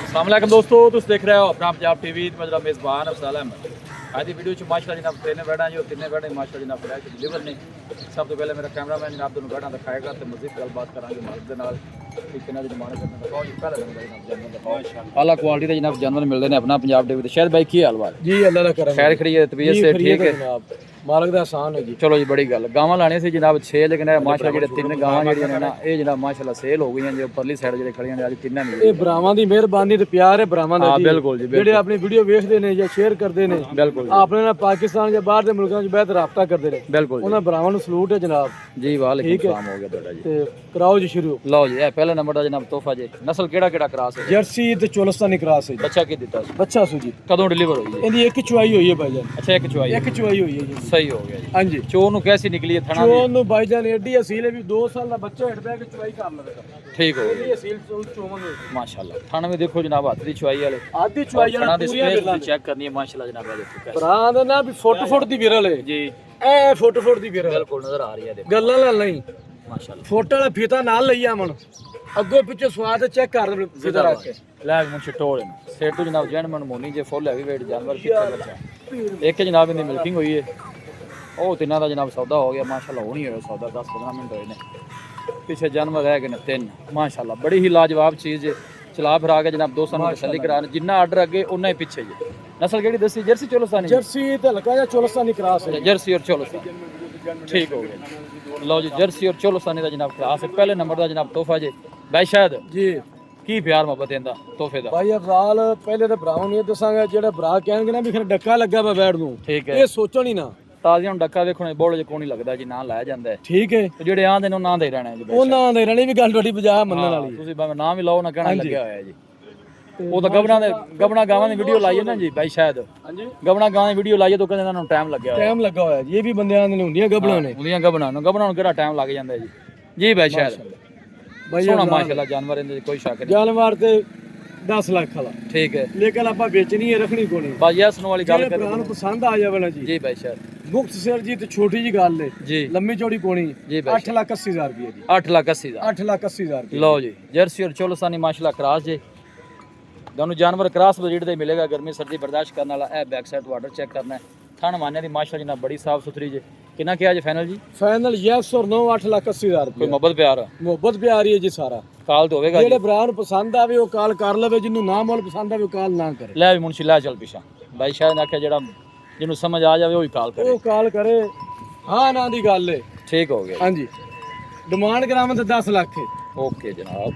अस्सलाम वालेकुम दोस्तों, तुम देख रहे हो अपना पंजाब टीवी। मेरा मेज़बान अफसल अहमद। आज की वीडियो माशाल्लाह जनाब तीन बैठा जो तीन बैठे माशाल्लाह जनाब फ्लैश डिलीवर ने। सब तो पहले मेरा कैमरामैन जनाब दोनों बैठा दिखाएगा तो मज़ीद गलबात करांगे मालिक दे नाल कि कितना दी डिमांड करने दिखाओ जी। पहले नंबर जनाब जानवर दिखाओ माशाल्लाह आला क्वालिटी दे जनाब जानवर मिलते हैं अपना पंजाब टीवी। शायद भाई की हाल वाल जी अल्लाह का करम खैर खड़ी है, तबीयत से ठीक है जनाब, मालिक दा एहसान है जी। चलो जी बड़ी गल। गावां लाने सी जनाब 6 लेकिन माशाल्लाह जेडे तीन गावां जेडियां ने ना ये जनाब माशाल्लाह सेल हो गई जो परली साइड जेडे खड़ियां ने आज तीन मिल ਇਹ ਭਰਾਵਾਂ ਦੀ ਮਿਹਰਬਾਨੀ ਤੇ ਪਿਆਰ ਹੈ ਭਰਾਵਾਂ ਦਾ हाँ ਜੀ। बिल्कुल जी ਜਿਹੜੇ ਆਪਣੀ ਵੀਡੀਓ ਵੇਖਦੇ ਨੇ ਜਾਂ ਸ਼ੇਅਰ ਕਰਦੇ ਨੇ बिल्कुल ਆਪਣੇ ਨਾਲ ਪਾਕਿਸਤਾਨ ਜਾਂ ਬਾਹਰ ਦੇ ਮੁਲਕਾਂ 'ਚ ਬਹੁਤ ਰਾਬਤਾ ਕਰਦੇ ਨੇ, बिल्कुल ਉਹਨਾਂ ਭਰਾਵਾਂ ਨੂੰ ਸਲੂਟ ਹੈ ਜਨਾਬ। जी वालेकुम सलाम हो गया ਤੁਹਾਡਾ जी। ਤੇ ਕਰਾਓ ਜੀ ਸ਼ੁਰੂ। लो जी ये पहला नंबर ਦਾ ਜਨਾਬ ਤੋਹਫਾ ਜੀ। ਨਸਲ ਕਿਹੜਾ ਕਿਹੜਾ ਕਰਾਸ ਹੈ? ਜਰਸੀ ਤੇ ਚੋਲਸਤਾਨੀ ਕਰਾਸ ਹੈ ਜੀ। ਬੱਚਾ ਕੀ ਦਿੱਤਾ ਸੀ? ਬੱਚਾ ਸੂ ਜੀ, ਕਦੋਂ ਡਿਲੀਵਰ ਹੋਈ ਹੈ? ਇਹਦੀ ਇੱਕ ਚੁਆਈ ਹੋਈ ਹੈ ਭਾਈਜਾਨ, ਅੱਛਾ ਇੱਕ ਚੁਆਈ ਇੱਕ ਚੁਆਈ ਹੋਈ ਹੈ ਜੀ। ਸਹੀ ਹੋ ਗਿਆ ਜੀ। ਹਾਂਜੀ ਚੋਰ ਨੂੰ ਕੈਸੀ ਨਿਕਲੀ ਹੈ ਥਣਾ ਚੋਂ ਦੀ? ਨੂੰ ਭਾਈਜਾਨ ਐਡੀ ਅਸੀਲ ਹੈ ਵੀ 2 ਸਾਲ ਦਾ ਬੱਚਾ ਹਿੱਟਦਾ ਕਿ ਚੁਆਈ ਕਰ ਲਵੇਗਾ। ਠੀਕ ਹੋ ਗਿਆ ਇਹਦੀ ਅਸੀਲ ਚੋਂ ਨੂੰ ਮਾਸ਼ਾਅੱਲਾ। ਥਣ ਵੀ ਦੇਖੋ ਜਨਾਬ ਹੱਥ ਦੀ ਚੁਆਈ ਵਾਲੇ ਆਦੀ ਚੁਆਈ ਥਣਾ ਵਾਲਾ ਦੇ ਪੂਰੀਆਂ ਸਪੇਸ ਗੱਲਾਂ ਦੀ ਚੈੱਕ ਕਰਨੀ ਹੈ ਮਾਸ਼ਾਅੱਲਾ ਜਨਾਬ। ਇਹ ਦੇਖੋ ਭਰਾ ਦਾ ਨਾ ਵੀ ਫੁੱਟ ਦੀ ਵਿਰਲ ਹੈ ਜੀ ਐ ਫੁੱਟ ਦੀ ਵਿਰਲ ਬਿਲਕੁਲ ਨਜ਼ਰ ਆ ਰਹੀ ਹੈ ਦੇਖੋ ਗੱਲਾਂ ਨਾਲ ਨਹੀਂ। ਮਾਸ਼ਾਅੱਲਾ। ਫੋਟੋ ਵਾਲਾ ਫੀਤਾ ਨਾਲ ਲਈ ਆਵਣ, ਅੱਗੋਂ ਪਿੱਛੇ ਸਵਾਦ ਚੈੱਕ ਕਰ ਫੀਤਾ ਰੱਖ ਕੇ। ਲੈ ਮੁੰਨ ਛਟੋੜ ਨੂੰ ਸੇਟ ਤੋਂ ਜਨਾਬ ਜੈਨਮਨ ਮੋਨੀ ਜੇ ਫੁੱਲ ਹੈਵੀ weight ਜਾਨਵਰ ਕਿੱਥੇ ਬੱਚਾ ਇੱਕ ਜਨਾਬ ਇਹਦੀ ਮਿਲਕਿੰਗ ਹੋਈ ਹੈ। ਉਹ ਤਿੰਨਾਂ ਦਾ ਜਨਾਬ ਸੌਦਾ ਹੋ ਗਿਆ ਮਾਸ਼ਾਅੱਲਾ। ਹੋਣੀ ਹੋਇਆ ਸੌਦਾ 10-15 ਮਿੰਟ ਹੋਏ ਨੇ। ਪਿੱਛੇ ਜਾਨਵਰ ਰਹਿ ਗਏ ਨੇ 3 ਮਾਸ਼ਾਅੱਲਾ। ਬੜੀ ਹੀ ਲਾਜਵਾਬ ਚੀਜ਼ ਹੈ। ਚਲਾ ਫਿਰਾ ਕੇ ਜਨਾਬ ਦੋਸਤਾਂ ਨੂੰ ਤਸੱਲੀ ਕਰਾਣ ਜਿੰਨਾ ਆਰਡਰ ਅੱਗੇ ਉਨਾ ਹੀ ਪਿੱਛੇ ਜੀ। ਨਸਲ ਕਿਹੜੀ ਦੱਸੀ? ਜਰਸੀ ਚੋਲਸਤਾਨੀ? ਜਰਸੀ ਤੇ ਹਲਕਾ ਜਿਹਾ ਚੋਲਸਤਾਨੀ ਕਰਾਸ ਹੈ। जर्सी और चोलस्तानी ठीक हो गया। लो जी जर्सी और चोलस्तानी का जनाब क्लास है। पहले नंबर का जनाब तोहफा जी भाई शायद ਜੀ की प्यार मोहब्बत इंदा तोहफे दा? ਭਾਈ ਅਫਜ਼ਾਲ ਪਹਿਲੇ ਤਾਂ ਭਰਾਵਾਂ ਨੂੰ ਇਹ ਦੱਸਾਂਗਾ, ਜਿਹੜਾ ਭਰਾ ਕਹਿਣਗੇ ਨਾ ਵੀ ਫਿਰ ਡੱਕਾ ਲੱਗਾ ਵਾ ਬੈਠ ਨੂੰ, ठीक है। ਇਹ ਸੋਚੋ ਨਹੀਂ ਨਾ। ਤਾਜ਼ੀਆਂ ਨੂੰ ਡੱਕਾ ਵੇਖਣੇ ਬੋਲੇ ਚ ਕੋਈ ਨਹੀਂ ਲੱਗਦਾ ਜੀ, ਨਾ ਲਾਇਆ ਜਾਂਦਾ ਹੈ। ਠੀਕ ਹੈ, ਤੇ ਜਿਹੜੇ ਆਂਦੇ ਨੇ ਉਹ ਨਾਂ ਦੇ ਰਹਿਣਾ ਜੀ। ਉਹਨਾਂ ਦੇ ਰਹਿਣੀ ਵੀ ਗੱਲ ਤੁਹਾਡੀ ਬਜਾ ਮੰਨਣ ਵਾਲੀ। ਤੁਸੀਂ ਭਾਵੇਂ ਨਾਮ ਵੀ ਲਾਓ ਨਾ ਕਹਿਣਾ ਲੱਗਿਆ ਹੋਇਆ ਜੀ। ਉਹ ਤਾਂ ਗਬਣਾ ਗਾਵਾਂ ਦੀ ਵੀਡੀਓ ਲਾਈ ਹੈ ਨਾ ਜੀ ਭਾਈ ਸ਼ਾਇਦ। ਹਾਂਜੀ ਗਬਣਾ ਗਾਵਾਂ ਦੀ ਵੀਡੀਓ ਲਾਈ ਹੈ ਤਾਂ ਕਹਿੰਦੇ ਇਹਨਾਂ ਨੂੰ ਟਾਈਮ ਲੱਗਿਆ ਹੋਇਆ। ਟਾਈਮ ਲੱਗਾ ਹੋਇਆ ਜੀ। ਇਹ ਵੀ ਬੰਦਿਆਂ ਦੇ ਹੁੰਦੀਆਂ ਗੱਬਲਾਂ ਨੇ। ਉਹਦੀਆਂ ਗਬਣਾ ਨੂੰ ਕਿਹੜਾ ਟਾਈਮ ਲੱਗ ਜਾਂਦਾ ਹੈ ਜੀ। ਜੀ ਭਾਈ ਸ਼ਾਇਦ ਭਾਈ ਸੋਹਣਾ ਮਾਸ਼ਾਅੱਲਾ ਜਾਨਵਰ ਇਹਦੇ ਕੋਈ ਸ਼ੱਕ ਨਹੀਂ। ਜਾਨਵਰ ਤੇ 10 ਲੱਖ ਵਾਲਾ, ਠੀਕ ਹੈ। ਲੇਕਿਨ ਆਪਾਂ ਵੇਚਣੀ ਹੈ, ਰੱਖਣੀ ਕੋਣੀ। ਬਸ ਯਸ ਨੂੰ ਵਾਲੀ ਗੱਲ ਜਿਹੜੇ ਕਰ ਭਰਾ ਨੂੰ ਪਸੰਦ ਆ ਜਾਵੇ ਨਾ ਜੀ। ਜੀ ਭਾਈ ਸ਼ਾਇਦ ਮੁਕਤ ਸਿਰ ਜੀ ਤੇ ਛੋਟੀ ਜੀ ਗੱਲ ਹੈ, ਜੀ ਲੰਮੀ ਚੌੜੀ ਕੋਣੀ। ਜੀ ਭਾਈ 8,80,000 ਰੁਪਏ ਜੀ। 8,80,000 8,80,000 ਰੁਪਏ। लो जी जर्सी और चोलस्तानी माशाल्लाह क्रॉस जे दोनों जानवर क्रॉस ब्रीड दे मिलेगा। गर्मी सर्दी बर्दाश्त करने वाला ए बैक साइड वाटर चेक करना है। थन माने दी माशाल्लाह जनाब बड़ी साफ सुथरी जे। कितना किया जे फाइनल जी? फाइनल यस और नो 8,80,000 कोई ਰੁਪਏ। मोहब्बत प्यार ਮੁਹੱਬਤ ਪਿਆਰੀ ਹੈ ਜੀ ਸਾਰਾ। काल तो होवेगा ਜਿਹੜੇ ਭਰਾ ਨੂੰ ਪਸੰਦ ਆਵੇ ਉਹ ਕਾਲ ਕਰ ਲਵੇ, ਜਿਹਨੂੰ ਨਾ ਮੁੱਲ ਪਸੰਦ ਆਵੇ ਉਹ ਕਾਲ ਨਾ ਕਰੇ। ले भी मुंशी ला चल पीछा भाई शायद आखे जेड़ा जिन्हों समझ आ जावे वही काल करे। ਉਹ ਕਾਲ ਕਰੇ। ਹਾਂ ਨਾ ਦੀ ਗੱਲ ਹੈ। ठीक हो गया। ਹਾਂਜੀ ਡਿਮਾਂਡ ਕਰਾਵਾਂ ਤਾਂ 10 ਲੱਖ ਹੈ। ओके जनाब।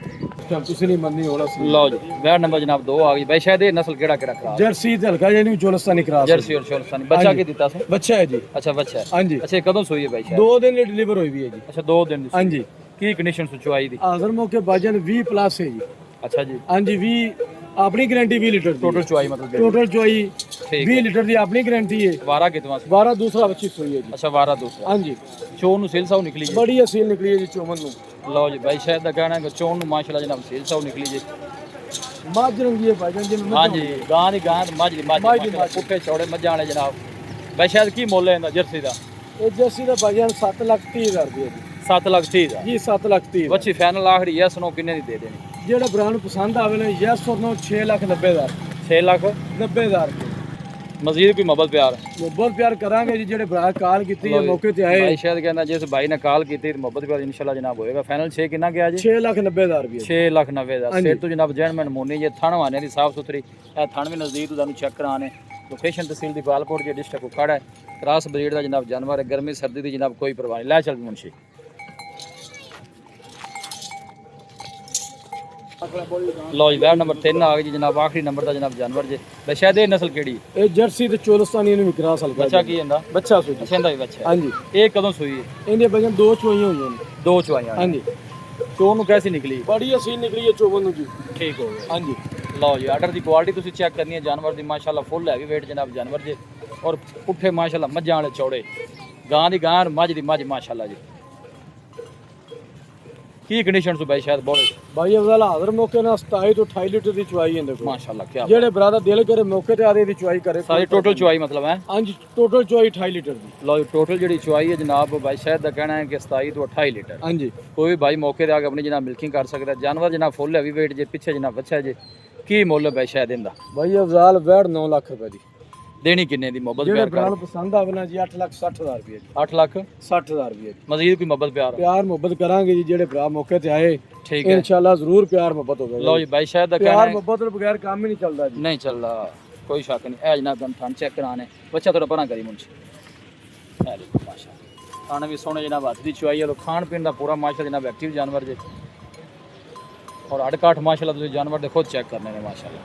ਤਾਂ ਤੁਸੀਂ ਨਹੀਂ ਮੰਨੀ ਹੋਣਾ ਸੀ। लो जी वैट नंबर जनाब 2 आ गई भाई शायद ये नस्ल केड़ा केड़ा क्रॉस? ਜਰਸੀ ਤੇ ਹਲਕਾ ਜਿਹਨੂੰ ਚੋਲਸਤਾਨੀ ਕਰਾਸ। जर्सी और चोलस्तानी। बच्चा की दिता से? ਬੱਚਾ ਹੈ ਜੀ। अच्छा बच्चा है। ਹਾਂਜੀ अच्छा कदों सोई है भाई शायद? 2 ਦਿਨ ਲਈ ਡਿਲੀਵਰ ਹੋਈ ਵੀ ਹੈ ਜੀ। अच्छा 2 दिन दी। ਹਾਂਜੀ की कंडीशन सुचवाई दी? ਹਾਜ਼ਰ ਮੌਕੇ ਬਾਜਨ 20 ਪਲੱਸ ਹੈ ਜੀ। अच्छा जी ਹਾਂਜੀ 20 ਆਪਣੀ ਗਾਰੰਟੀ 20 ਲੀਟਰ ਦੀ। टोटल चुवाई मतलब ਟੋਟਲ ਚੋਈ ठीक 20 ਲੀਟਰ ਦੀ ਆਪਣੀ ਗਾਰੰਟੀ ਹੈ। वारा कितना से? 12 ਦੂਸਰਾ ਬੱਚੀ ਸੋਈ ਹੈ ਜੀ। अच्छा वारा दूसरा। ਹਾਂਜੀ चोन नु सेल साउ निकली जी। ਬੜੀ ਅਸੀਲ ਨਿਕਲੀ ਹੈ ਜੀ ਚੋਮਨ ਨੂੰ। लो जी भाई शायद दा कहना है कि चोन नु माशाल्लाह जनाब सेल साउ निकली जी। ਮੱਝ ਰੰਗੀ ਹੈ ਭਾਈਜਾਨ ਜਿਵੇਂ हां जी गां दी गां मज दी मज मझ दी मझ। पुट्ठे चौड़े मज्जां वाले जनाब। भाई शायद की मुੱਲ है इंदा जर्सी दा? ਇਹ ਜਰਸੀ ਦਾ ਭਾਈਜਾਨ 7,30,000 ਰੁਪਏ ਜੀ। 7 लाख 30 दा। ਜੀ 7,30,000। बच्ची फाइनल आखरी यस नो किन्ने दी दे देनी? ਜਿਹੜਾ ਭਰਾ ਨੂੰ ਪਸੰਦ ਆਵੇ ਨਾ ਯਸ ਔਰ ਨੋ 6,90,000 6 लाख 90,000 ਰੁਪਏ। मजीद कोई मोहब्बत प्यार? ਬਹੁਤ ਪਿਆਰ ਕਰਾਂਗੇ ਜੀ। ਜਿਹੜੇ ਭਰਾ ਕਾਲ ਕੀਤੀ ਹੈ ਮੌਕੇ ਤੇ ਆਏ भाई शायद कहना जिस भाई ने कॉल की थी मोहब्बत प्यार इंशाल्लाह जनाब होएगा। फाइनल 6 कितना गया जी? 6,90,000 ਰੁਪਏ। 6,90,000 ਹਾਂਜੀ। ਸਿਰ ਤੋਂ ਜਨਾਬ ਜੈਨਮਨ ਮੋਨੀ ਜੇ ਥਣ ਵਾਨੇ ਦੀ ਸਾਫ ਸੁਥਰੀ। ਇਹ ਥਣ ਵੀ ਨਜ਼ਦੀਕ ਤੁਹਾਨੂੰ ਚੈੱਕ ਕਰਾਣੇ। ਲੋਕੇਸ਼ਨ ਤਹਿਸੀਲ ਦੀ ਬਾਲਕੋਟ ਜੇ ਡਿਸਟ੍ਰਿਕਟ ਉਖਾੜਾ ਹੈ। ਕ੍ਰਾਸ ਬਰੀਡ ਦਾ ਜਨਾਬ ਜਾਨਵਰ ਹੈ। ਗਰਮੀ ਸਰਦੀ ਦੀ ਜਨਾਬ ਕੋਈ ਪਰਵਾਹ ਨਹੀਂ। ਲੈ ਚੱਲ ਮੁਨਸ਼ੀ लो जी वैट नंबर 3 आ गई जी जनाब। आखिरी नंबर ਦਾ ਜਨਾਬ ਜਾਨਵਰ ਜੇ। ਬਸ਼ਾਇਦ ਇਹ ਨਸਲ ਕਿਹੜੀ? ਇਹ ਜਰਸੀ ਤੇ ਚੋਲਸਤਾਨੀ ਨੂੰ ਵੀ ਕਰਾਸ ਹਲਕਾ ਬੱਚਾ ਕੀ ਹੁੰਦਾ? ਬੱਚਾ ਸੂ ਜੀ। ਅੱਛਾ ਇਹਦਾ ਵੀ ਬੱਚਾ ਹੈ। ਹਾਂਜੀ ਇਹ ਕਦੋਂ ਸੂਈ ਹੈ? ਇਹਦੇ ਭਾਈਜਾਨ 2 ਚੋਈਆਂ ਹੋਈਆਂ ਨੇ। 2 ਚੁਆਈਆਂ। ਹਾਂਜੀ ਚੋਣ ਨੂੰ ਕੈਸੀ ਨਿਕਲੀ? ਬੜੀ ਅਸੀਲ ਨਿਕਲੀ ਹੈ ਚੋਬਨ ਨੂੰ ਜੀ। ਠੀਕ ਹੋ ਗਿਆ। ਹਾਂਜੀ ਲਓ ਜੀ ਆਰਡਰ ਦੀ ਕੁਆਲਿਟੀ ਤੁਸੀਂ ਚੈੱਕ ਕਰਨੀ ਹੈ ਜਾਨਵਰ ਦੀ ਮਾਸ਼ਾਅੱਲਾ ਫੁੱਲ ਹੈਵੀ weight ਜਨਾਬ ਜਾਨਵਰ ਜੇ। ਔਰ ਪੁੱਠੇ ਮਾਸ਼ਾਅੱਲਾ ਮੱਝਾਂ ਵਾਲੇ ਚੌੜੇ। ਗਾਂ ਦੀ ਗਾਂ ਮੱਝ ਦੀ ਮੱਝ ਮਾਸ਼ਾਅੱਲਾ ਜੀ। ਕੀ ਕੰਡੀਸ਼ਨ ਤੋਂ ਭਾਈ ਸ਼ਾਇਦ ਬੋਲੇ ਭਾਈ ਅਫਜ਼ਾਲ ਹਾਜ਼ਰ ਮੌਕੇ ਨਾਲ 27 ਤੋਂ 28 ਲੀਟਰ ਦੀ ਚੁਆਈ ਹੈ ਦੇਖੋ। ਮਾਸ਼ਾਅੱਲਾ ਕੀ ਜਿਹੜੇ ਭਰਾ ਦਾ ਦਿਲ ਕਰੇ ਮੌਕੇ ਤੇ ਆਦੇ ਦੀ ਚੁਆਈ ਕਰੇ। ਸਾਰੀ ਟੋਟਲ ਚੁਆਈ मतलब है? ਹਾਂਜੀ ਟੋਟਲ ਚੁਆਈ 28 ਲੀਟਰ ਦੀ। लो टोटल जी चुआई है जनाब भाई शायद का कहना है कि 27 तो 28 लीटर। ਹਾਂਜੀ कोई भी भाई मौके पर आके अपनी जनाब मिल्किंग कर सकता है। जानवर जनाब फुल हैवी वेट जे। पीछे जनाब बच्चा है जे। ਕੀ ਮੁੱਲ ਹੈ ਸ਼ਾਇਦ ਇਹਦਾ? ਬਾਈ ਅਫਜ਼ਾਲ ਵੈੜ 9 ਲੱਖ ਰੁਪਏ ਦੀ। ਦੇਣੀ ਕਿੰਨੇ ਦੀ? ਮੁਹੱਬਤ ਜਿਹੜੇ ਪਿਆਰ ਭਰਾ ਕਰ। ਨੂੰ ਪਸੰਦ ਆਵੇ ਨਾ ਜੀ 8,60,000 ਰੁਪਏ ਜੀ। 8 ਲੱਖ 60,000 ਰੁਪਏ ਜੀ। ਮਜ਼ੀਦ ਕੋਈ ਮੁਹੱਬਤ ਪਿਆਰ? ਪਿਆਰ ਮੁਹੱਬਤ ਕਰਾਂਗੇ ਜੀ, ਜਿਹੜੇ ਭਰਾ ਮੌਕੇ ਤੇ ਆਏ ਠੀਕ ਹੈ ਇਨਸ਼ਾਅੱਲਾ ਜ਼ਰੂਰ ਪਿਆਰ ਮੁਹੱਬਤ ਹੋਵੇਗਾ। ਲਓ ਜੀ ਬਾਈ ਸ਼ਾਇਦ ਦਾ ਕਹਿਣਾ ਪਿਆਰ ਹੈ ਮੁਹੱਬਤ ਤੋਂ ਬਗੈਰ ਕੰਮ ਹੀ ਨਹੀਂ ਚੱਲਦਾ ਜੀ। ਨਹੀਂ ਚੱਲਦਾ, ਕੋਈ ਸ਼ੱਕ ਨਹੀਂ। ਇਹ ਜਨਾਬ ਤੁਹਾਨੂੰ ਥਣ ਚੈੱਕ ਕਰਾਣੇ ਬੱਚਾ ਥੋੜਾ ਪਰਾਂ ਕਰੀ ਮੁੰਚ। ਇਹ ਦੇਖੋ ਮਾਸ਼ਾਅੱਲਾ ਖਾਣ ਵੀ ਸੋਹਣੇ ਜਨਾਬ, ਹੱਥ ਦੀ ਚੁਆਈ ਵਾਲੋ ਖਾਣ ਪੀਣ ਦਾ ਪੂਰਾ ਮਾਸ਼ਾਅੱਲਾ ਜਨਾਬ ਐਕਟਿਵ ਜਾਨਵਰ ਜੇ। ਔਰ ਹੱਡ ਕਾਠ ਮਾਸ਼ਾਅੱਲਾ ਤੁਸੀਂ ਜਾਨਵਰ ਦੇ ਖੁਦ ਚੈੱਕ ਕਰਨੇ ਨੇ ਮਾਸ਼ਾਅੱਲਾ।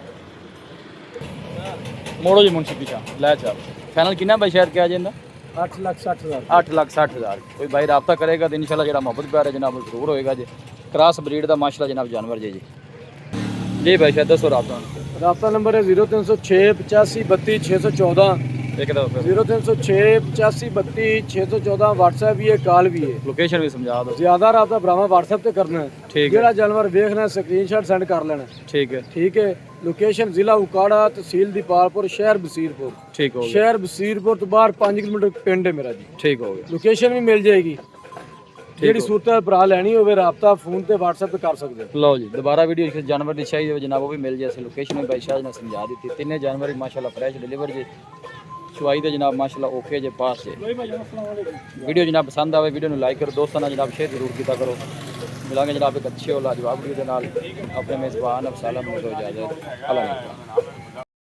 ਮੋੜੋ ਜੀ ਮੁੰਸ਼ੀ ਪਿਛਾ ਲੈ ਚੱਲ। ਫਾਈਨਲ ਕਿੰਨਾ ਬਾਈ ਸ਼ਾਇਦ ਕਿਹਾ ਜਾਂਦਾ? 8,60,000 8,60,000। ਕੋਈ ਬਾਈ ਰਾਬਤਾ ਕਰੇਗਾ ਤਾਂ ਇਨਸ਼ਾਅੱਲਾ ਜਿਹੜਾ ਮੁਹੱਬਤ ਪਿਆਰ ਹੈ ਜਨਾਬ ਜ਼ਰੂਰ ਹੋਏਗਾ ਜੀ। ਕ੍ਰਾਸ ਬਰੀਡ ਦਾ ਮਾਸ਼ਾਅੱਲਾ ਜਨਾਬ ਜਾਨਵਰ ਜੀ ਜੀ ਬਾਈ ਸ਼ਾਇਦ ਦੱਸੋ ਰਾਬਤਾ। ਰਾਬਤਾ ਨੰਬਰ ਹੈ 0306 85 32 614। ਇੱਕ ਦਫਾ 0306 85 32 614। WhatsApp ਵੀ है, कॉल भी है। ਲੋਕੇਸ਼ਨ ਵੀ ਸਮਝਾ ਦਿਓ। ज्यादा राबता भरावा WhatsApp ਤੇ ਕਰਨਾ ਹੈ। ਠੀਕ ਹੈ ਜਿਹੜਾ ਜਾਨਵਰ ਵੇਖਣਾ ਸਕਰੀਨਸ਼ਾਟ ਸੈਂਡ ਕਰ ਲੈਣਾ। ਠੀਕ ਹੈ ਠੀਕ ਹੈ। ਲੋਕੇਸ਼ਨ ਜ਼ਿਲ੍ਹਾ ਉਕਾੜਾ, ਤਹਿਸੀਲ ਦੀਪਾਲਪੁਰ, ਸ਼ਹਿਰ ਬਸੀਰਪੁਰ। ਠੀਕ ਹੋ ਗਿਆ ਸ਼ਹਿਰ ਬਸੀਰਪੁਰ ਤੋਂ ਬਾਹਰ 5 ਕਿਲੋਮੀਟਰ ਪਿੰਡ ਹੈ ਮੇਰਾ ਜੀ। ਠੀਕ ਹੋ ਗਿਆ। ਲੋਕੇਸ਼ਨ ਵੀ ਮਿਲ ਜਾਏਗੀ। ਜਿਹੜੀ ਸੂਰਤ ਭਰਾ ਲੈਣੀ ਹੋਵੇ ਰਾਬਤਾ ਫੋਨ ਤੇ WhatsApp ਤੇ ਕਰ ਸਕਦੇ ਹੋ। ਲਓ ਜੀ ਦੁਬਾਰਾ ਵੀਡੀਓ ਕਿਸੇ ਜਾਨਵਰ ਦੀ ਚਾਹੀਦੀ ਹੋਵੇ ਜਨਾਬ ਉਹ ਵੀ ਮਿਲ ਜਾਏ। ਲੋਕੇਸ਼ਨ ਵੀ ਬਾਈ ਸ਼ਾਹ ਨੇ ਸਮਝਾ ਦਿੱਤੀ। ਤਿੰਨੇ ਜਾਨਵਰ ਮਾਸ਼ਾਅੱਲਾ ਫਰੈਸ਼ ਡਿਲੀਵਰ ਜੇ। ਚੁਆਈ ਦੇ ਜਨਾਬ ਮਾਸ਼ਾਅੱਲਾ ਓਕੇ ਜੇ ਪਾਸ ਜੇ। ਵੀਡੀਓ ਜਨਾਬ ਪਸੰਦ ਆਵੇ ਵੀਡੀਓ ਨੂੰ ਲਾਈਕ ਕਰੋ, ਦੋਸਤਾਂ ਨਾਲ ਜਨਾਬ ਸ਼ੇਅਰ ਜ਼ਰੂਰ ਕੀਤਾ ਕਰੋ। ਮਿਲਾਂਗੇ ਜਨਾਬ ਇੱਕ ਅੱਛੇ ਔਰ ਲਾਜਵਾਬ ਵੀਡੀਓ ਦੇ ਨਾਲ। ਆਪਣੇ ਮੇਜ਼ਬਾਨ ਅਫਸਾਲਾ ਨੂੰ ਦਿਓ ਇਜਾਜ਼ਤ। ਅੱਲਾਹ ਹਾਫ਼ਿਜ਼।